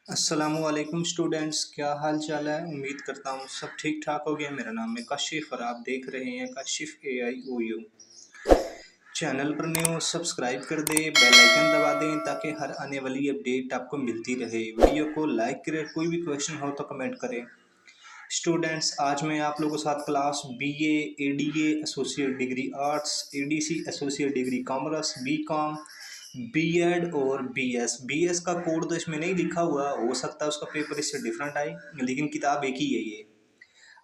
अस्सलामुअलैकुम स्टूडेंट्स, क्या हाल चाल है। उम्मीद करता हूँ सब ठीक ठाक हो गया। मेरा नाम है काशिफ और आप देख रहे हैं काशिफ AIOU। चैनल पर न्यू हो सब्सक्राइब कर दें, बेल आइकन दबा दें ताकि हर आने वाली अपडेट आपको मिलती रहे। वीडियो को लाइक करें, कोई भी क्वेश्चन हो तो कमेंट करें। स्टूडेंट्स, आज मैं आप लोगों के साथ class BA ADA associate degree arts, ADC associate degree commerce, BCom, B.Ed और BS का कोड तो इसमें नहीं लिखा हुआ, हो सकता है उसका पेपर इससे डिफरेंट आए, लेकिन किताब एक ही है ये।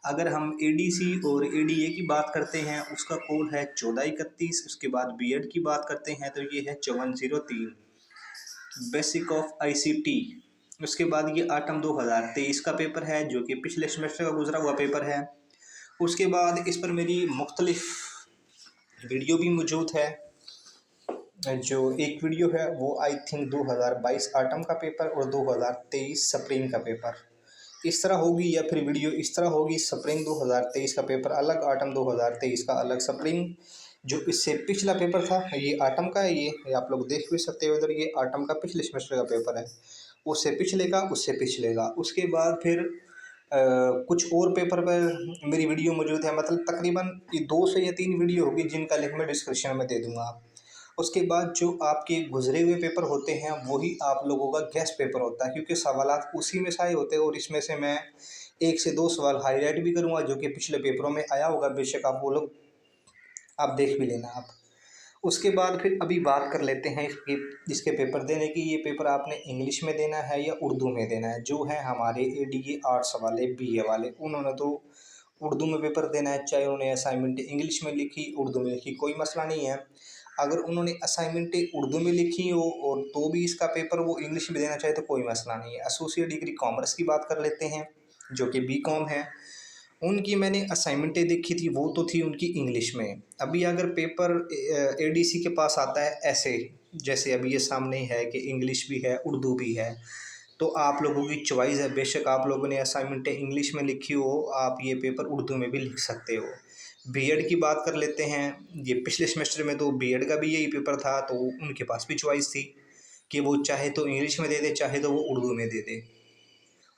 अगर हम ADC और ADA की बात करते हैं उसका कोड है 1431। उसके बाद B.Ed की बात करते हैं तो ये है 5403, बेसिक ऑफ ICT। उसके बाद ये आटम 2023 का पेपर है जो कि पिछले सेमेस्टर का गुजरा हुआ पेपर है। उसके बाद इस पर मेरी मुख्तलिफ वीडियो भी मौजूद है। जो एक वीडियो है वो आई थिंक 2022 आटम का पेपर और 2023 स्प्रिंग का पेपर इस तरह होगी, या फिर वीडियो इस तरह होगी। स्प्रिंग 2023 का पेपर अलग, आटम 2023 का अलग। स्प्रिंग जो इससे पिछला पेपर था ये आटम का है, ये आप लोग देख भी सकते हो। इधर ये आटम का पिछले सेमेस्टर का पेपर है, उससे पिछले का, उससे पिछले का। उसके बाद फिर कुछ और पेपर पर मेरी वीडियो मौजूद है। मतलब तकरीबन ये 2 से या 3 वीडियो होगी जिनका लिंक मैं डिस्क्रिप्शन में दे दूंगा। उसके बाद जो आपके गुजरे हुए पेपर होते हैं वही आप लोगों का गेस्ट पेपर होता है, क्योंकि सवालात उसी में से आए होते हैं। और इसमें से मैं 1 से 2 सवाल हाईलाइट भी करूंगा जो कि पिछले पेपरों में आया होगा। बेशक आप वो लोग आप देख भी लेना आप। उसके बाद फिर अभी बात कर लेते हैं इसके पेपर देने की। ये पेपर आपने इंग्लिश में देना है या उर्दू में देना है। जो है हमारे ADA आर्ट्स वाले, BA वाले, उन्होंने तो उर्दू में पेपर देना है। चाहे उन्होंने असाइनमेंट इंग्लिश में लिखी, उर्दू में लिखी, कोई मसला नहीं है। अगर उन्होंने असाइनमेंट उर्दू में लिखी हो और तो भी इसका पेपर वो इंग्लिश में देना चाहे तो कोई मसला नहीं है। एसोसिएट डिग्री कॉमर्स की बात कर लेते हैं जो कि BCom है। उनकी मैंने असाइनमेंटें देखी थी, वो तो थी उनकी इंग्लिश में। अभी अगर पेपर ADC के पास आता है ऐसे, जैसे अभी ये सामने है कि इंग्लिश भी है उर्दू भी है, तो आप लोगों की चॉइस है। बेशक आप लोगों ने असाइनमेंटें इंग्लिश में लिखी हो, आप ये पेपर उर्दू में भी लिख सकते हो। B.Ed की बात कर लेते हैं। ये पिछले सेमेस्टर में तो B.Ed का भी यही पेपर था, तो उनके पास भी चॉइस थी कि वो चाहे तो इंग्लिश में दे दे, चाहे तो वो उर्दू में दे दे।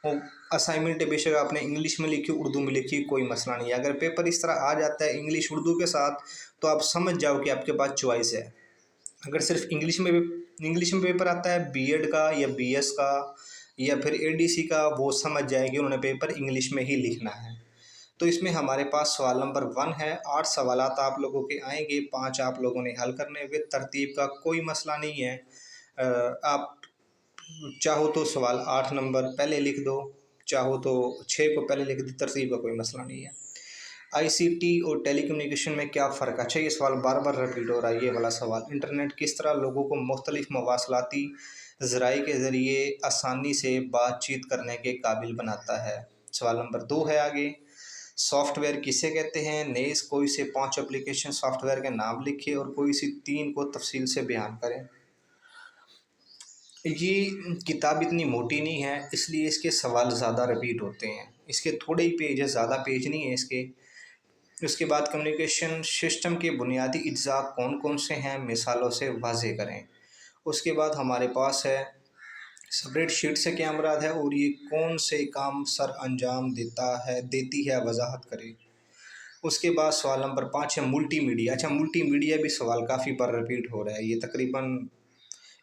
वो असाइनमेंट बेशक आपने इंग्लिश में लिखी, उर्दू में लिखी, कोई मसला नहीं है। अगर पेपर इस तरह आ जाता है इंग्लिश उर्दू के साथ, तो आप समझ जाओ कि आपके पास चॉइस है। अगर सिर्फ इंग्लिश में पेपर आता है B.Ed का या BS का या फिर ADC का, वो समझ जाएंगे उन्होंने पेपर इंग्लिश में ही लिखना है। तो इसमें हमारे पास सवाल नंबर 1 है। 8 सवालात आप लोगों के आएंगे, 5 आप लोगों ने हल करने हुए। तरतीब का कोई मसला नहीं है। आप चाहो तो सवाल 8 नंबर पहले लिख दो, चाहो तो 6 को पहले लिख दो, तरतीब का कोई मसला नहीं है। ICT और टेलीकम्युनिकेशन में क्या फ़र्क है? अच्छा, ये सवाल बार बार रिपीट हो रहा है, ये वाला सवाल। इंटरनेट किस तरह लोगों को मुख्तलिफ मवासलाती ज़राए के ज़रिए आसानी से बातचीत करने के काबिल बनाता है? सवाल नंबर 2 है आगे। सॉफ्टवेयर किसे कहते हैं? नेस कोई से 5 एप्लीकेशन सॉफ्टवेयर के नाम लिखे और कोई सी 3 को तफसील से बयान करें। ये किताब इतनी मोटी नहीं है, इसलिए इसके सवाल ज़्यादा रिपीट होते हैं। इसके थोड़े ही पेज है, ज़्यादा पेज नहीं है इसके। उसके बाद कम्युनिकेशन सिस्टम के बुनियादी अज्जा कौन कौन से हैं, मिसालों से वाज़े करें। उसके बाद हमारे पास है स्प्रेडशीट से क्या मुराद है और ये कौन से काम सर अंजाम देती है, वजाहत करें। उसके बाद सवाल नंबर 5 है मल्टीमीडिया। अच्छा, मल्टीमीडिया भी सवाल काफ़ी बार रिपीट हो रहा है, ये तकरीबन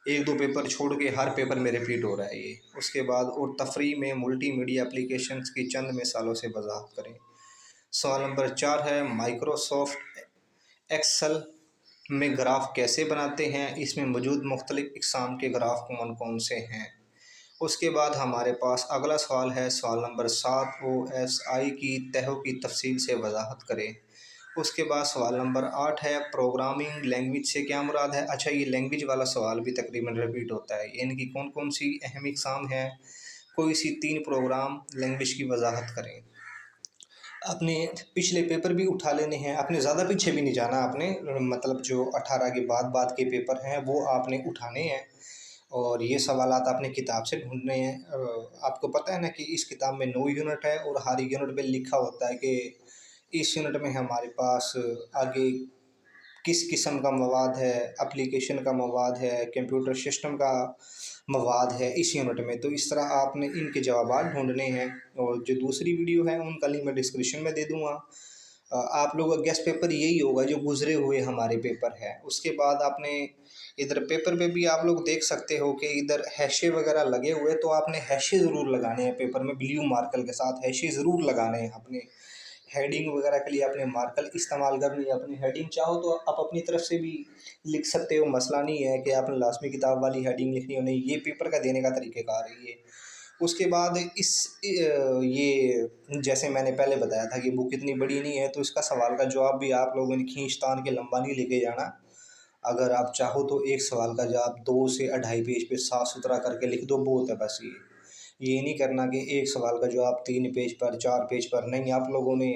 1-2 पेपर छोड़ के हर पेपर में रिपीट हो रहा है ये। उसके बाद और तफरी में मल्टीमीडिया एप्लीकेशंस की चंद मिसालों से वजाहत करें। सवाल नंबर 4 है माइक्रोसॉफ्ट एक्सेल में ग्राफ कैसे बनाते हैं, इसमें मौजूद मुख्तलिफ इकसाम के ग्राफ कौन कौन से हैं। उसके बाद हमारे पास अगला सवाल है सवाल नंबर 7, OSI की तहों की तफसील से वजाहत करें। उसके बाद सवाल नंबर 8 है प्रोग्रामिंग लैंग्वेज से क्या मुराद है। अच्छा, ये लैंग्वेज वाला सवाल भी तकरीबन रिपीट होता है। इनकी कौन कौन सी अहम इकसाम है, कोई सी 3 प्रोग्राम लैंग्वेज की वजाहत करें। अपने पिछले पेपर भी उठा लेने हैं, आपने ज़्यादा पीछे भी नहीं जाना। आपने मतलब जो 18 के बाद के पेपर हैं वो आपने उठाने हैं और ये सवालात आपने किताब से ढूंढने हैं। आपको पता है ना कि इस किताब में 9 यूनिट है और हर यूनिट में लिखा होता है कि इस यूनिट में हमारे पास आगे किस किस्म का मवाद है, एप्लीकेशन का मवाद है, कंप्यूटर सिस्टम का मवाद है इस यूनिट में। तो इस तरह आपने इनके जवाब ढूंढने हैं, और जो दूसरी वीडियो है उनका लिंक मैं डिस्क्रिप्शन में दे दूँगा। आप लोगों का गेस्ट पेपर यही होगा जो गुजरे हुए हमारे पेपर है। उसके बाद आपने इधर पेपर पे भी आप लोग देख सकते हो कि इधर हैशे वगैरह लगे हुए, तो आपने हैशे ज़रूर लगाने हैं पेपर में, ब्लू मार्कर के साथ हैशे ज़रूर लगाने हैं। अपने हेडिंग वगैरह के लिए अपने मार्कर इस्तेमाल करनी है। अपनी हेडिंग चाहो तो आप अपनी तरफ से भी लिख सकते हो, मसला नहीं है कि आपने लाजमी किताब वाली हेडिंग लिखनी हो, नहीं, ये पेपर का देने का तरीक़ेकार है ये। उसके बाद ये जैसे मैंने पहले बताया था कि बुक इतनी बड़ी नहीं है, तो इसका सवाल का जवाब भी आप लोगों ने खींच-तान के लंबा नहीं लेके जाना। अगर आप चाहो तो एक सवाल का जवाब 2 से 2.5 पेज पे साफ-सुथरा करके लिख दो, बहुत है बस ये नहीं करना कि एक सवाल का जवाब 3 पेज पर, 4 पेज पर, नहीं, आप लोगों ने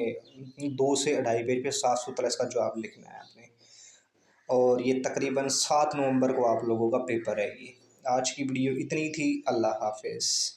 2 से 2.5 पेज पे साफ-सुथरा इसका जवाब लिखना है आपने। और ये तकरीबन 7 नवंबर को आप लोगों का पेपर है ये। आज की वीडियो इतनी थी। अल्लाह हाफ़िज़।